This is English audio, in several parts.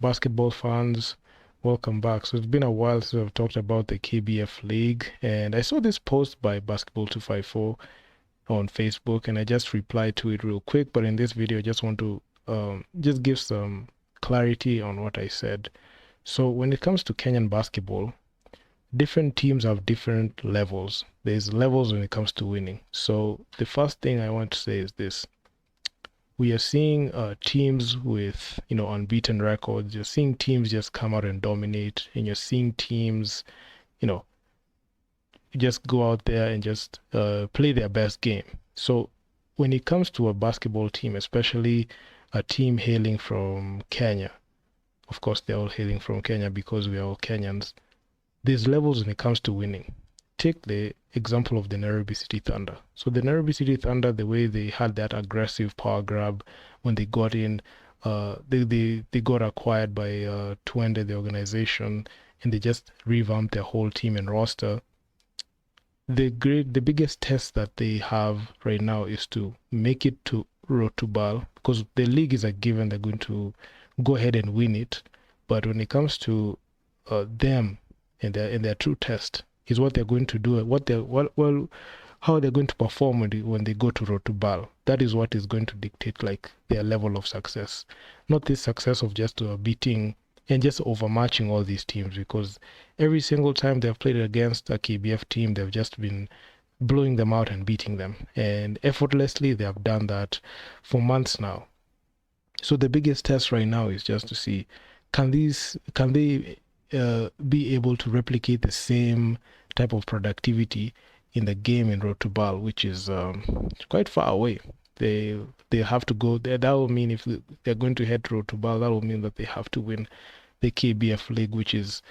basketball fans, welcome back. So it's been a while since I've talked about the KBF League, and I saw this post by Basketball 254 on Facebook, and I just replied to it real quick. But in this video, I just want to just give some clarity on what I said. So when it comes to Kenyan basketball, different teams have different levels. There's levels when it comes to winning. So the first thing I want to say is this: we are seeing teams with unbeaten records. You're seeing teams just come out and dominate, and you're seeing teams you know just go out there and just play their best game. So when it comes to a basketball team, especially a team hailing from Kenya, of course they're all hailing from Kenya because we are all Kenyans. There's levels when it comes to winning. Take the example of the Nairobi City Thunder. So the Nairobi City Thunder, the way they had that aggressive power grab when they got in, they got acquired by Twende, the organization, and they just revamped their whole team and roster. The biggest test that they have right now is to make it to Road to Bal, because the league is a given they're going to go ahead and win it. But when it comes to them and their true test is what they're going to do, how they're going to perform when they go to Road to Bal. That is what is going to dictate like their level of success, not this success of just beating and just overmatching all these teams, because every single time they've played against a KBF team, they've just been blowing them out and beating them, and effortlessly they have done that for months now. So the biggest test right now is just to see, can they be able to replicate the same type of productivity in the game in Road to Bal, which is quite far away. They have to go there. That will mean if they're going to head to Road to Bal, that will mean that they have to win the KBF League, which is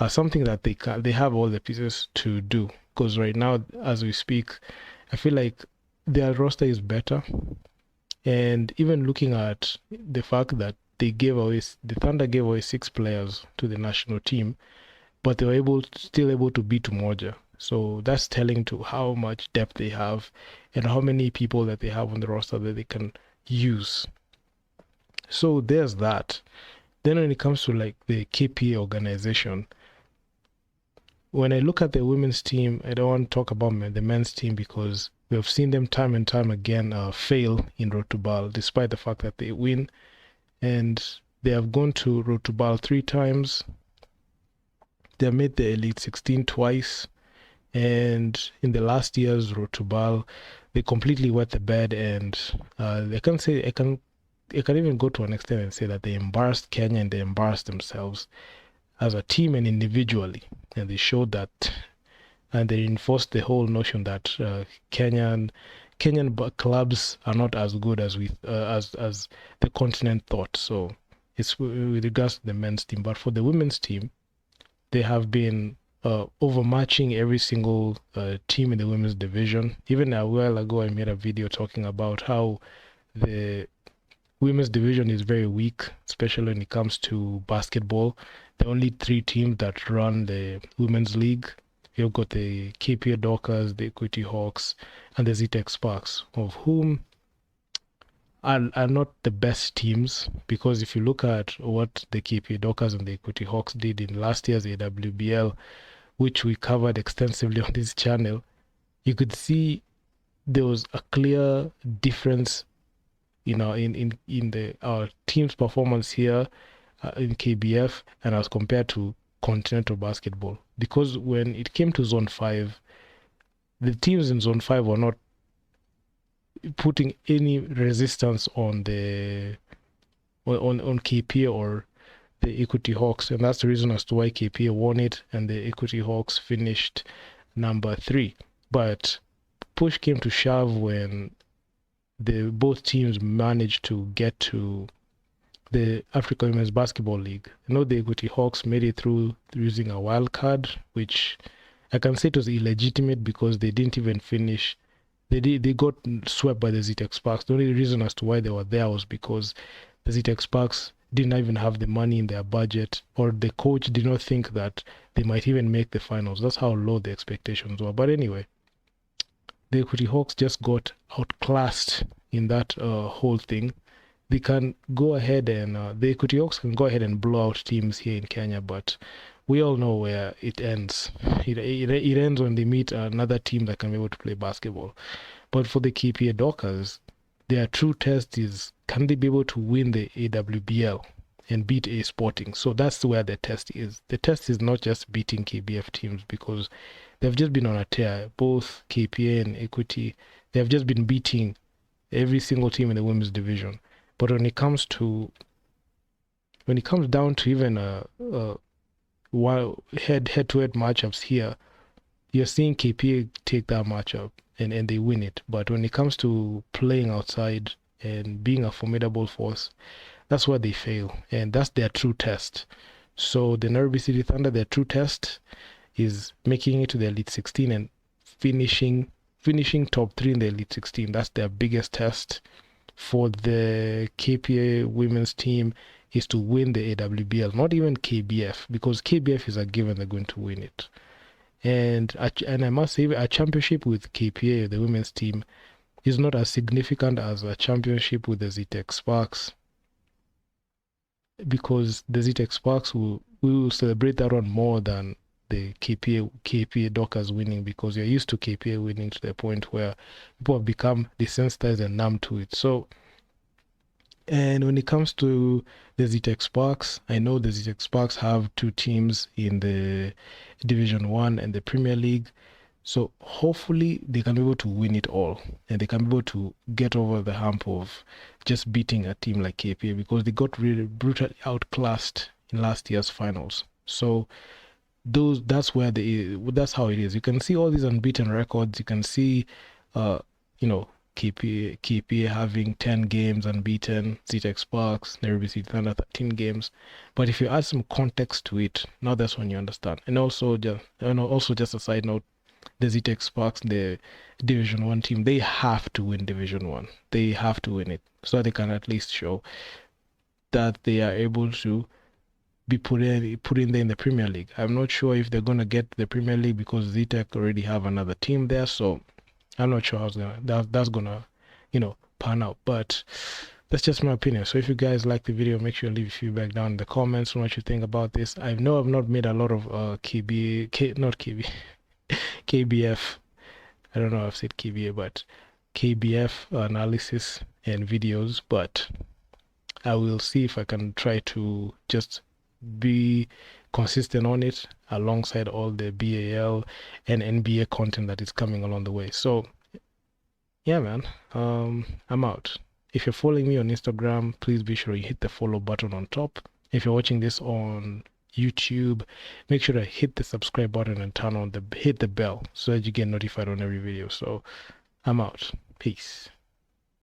something that they have all the pieces to do. Because right now, as we speak, I feel like their roster is better. And even looking at the fact that the Thunder gave away 6 players to the national team, but they were still able to beat Umoja. So that's telling to how much depth they have and how many people that they have on the roster that they can use. So there's that. Then when it comes to like the KPA organization, when I look at the women's team, I don't want to talk about the men's team because we have seen them time and time again fail in Road to Bal, despite the fact that they win. And they have gone to Road to Bal 3 times. They have made the Elite 16 twice. And in the last year's Road to Bal, they completely wet the bed. And I can even go to an extent and say that they embarrassed Kenya and they embarrassed themselves as a team and individually. And they showed that, and they reinforced the whole notion that Kenyan clubs are not as good as as the continent thought. So it's with regards to the men's team. But for the women's team, they have been overmatching every single team in the women's division. Even a while ago, I made a video talking about how the women's division is very weak, especially when it comes to basketball. The only 3 teams that run the women's league, you've got the KPA Dockers, the Equity Hawks, and the ZTEC Sparks, of whom are not the best teams, because if you look at what the KPA Dockers and the Equity Hawks did in last year's AWBL, which we covered extensively on this channel, you could see there was a clear difference in our team's performance here in KBF and as compared to continental basketball. Because when it came to Zone 5, the teams in Zone 5 were not putting any resistance on KPA or the Equity Hawks, and that's the reason as to why KPA won it and the Equity Hawks finished number 3. But push came to shove when both teams managed to get to the Africa Women's Basketball League. I know the Equity Hawks made it through using a wild card, which I can say it was illegitimate because they didn't even finish. They got swept by the ZTEC Sparks. The only reason as to why they were there was because the ZTEC Sparks didn't even have the money in their budget, or the coach did not think that they might even make the finals. That's how low the expectations were. But anyway, the Equity Hawks just got outclassed in that whole thing. they can go ahead and the Equity Hawks can go ahead and blow out teams here in Kenya, but we all know where it ends. It ends when they meet another team that can be able to play basketball. But for the KPA Dockers, their true test is, can they be able to win the AWBL and beat A Sporting? So that's where the test is. The test is not just beating KBF teams, because they've just been on a tear. Both KPA and Equity, they've just been beating every single team in the women's division. But when it comes down to even head-to-head matchups here, you're seeing KPA take that matchup and they win it. But when it comes to playing outside and being a formidable force, that's where they fail, and that's their true test. So the Nairobi City Thunder, their true test is making it to the Elite 16 and finishing top 3 in the Elite 16. That's their biggest test. For the KPA women's team is to win the AWBL, not even KBF, because KBF is a given they're going to win it. And I must say, a championship with KPA, the women's team, is not as significant as a championship with the ZTEC Sparks, because the ZTEC Sparks we will celebrate that one more than the KPA Dockers winning, because you're used to KPA winning to the point where people have become desensitized and numb to it. So, and when it comes to the ZTEC Sparks, I know the ZTEC Sparks have 2 teams in the Division 1 and the Premier League. So hopefully they can be able to win it all, and they can be able to get over the hump of just beating a team like KPA, because they got really brutally outclassed in last year's finals. So that's how it is. You can see all these unbeaten records. You can see KPA having 10 games unbeaten, ZTEC Sparks, Nairobi City Thunder 13 games. But if you add some context to it, now that's when you understand. And also just a side note, the ZTEC Sparks, the Division 1 team, they have to win Division 1. They have to win it, so they can at least show that they are able to be put in there in the Premier League. I'm not sure if they're going to get the Premier League, because ZTEC already have another team there, so I'm not sure how that's gonna pan out. But that's just my opinion. So if you guys like the video, make sure you leave your feedback down in the comments on what you think about this. I know I've not made a lot of KBF. I don't know if I've said KBA, but KBF analysis and videos, but I will see if I can try to just be consistent on it alongside all the BAL and NBA content that is coming along the way. So yeah, man, I'm out. If you're following me on Instagram, please be sure you hit the follow button on top. If you're watching this on YouTube, make sure to hit the subscribe button and hit the bell so that you get notified on every video. So I'm out. Peace.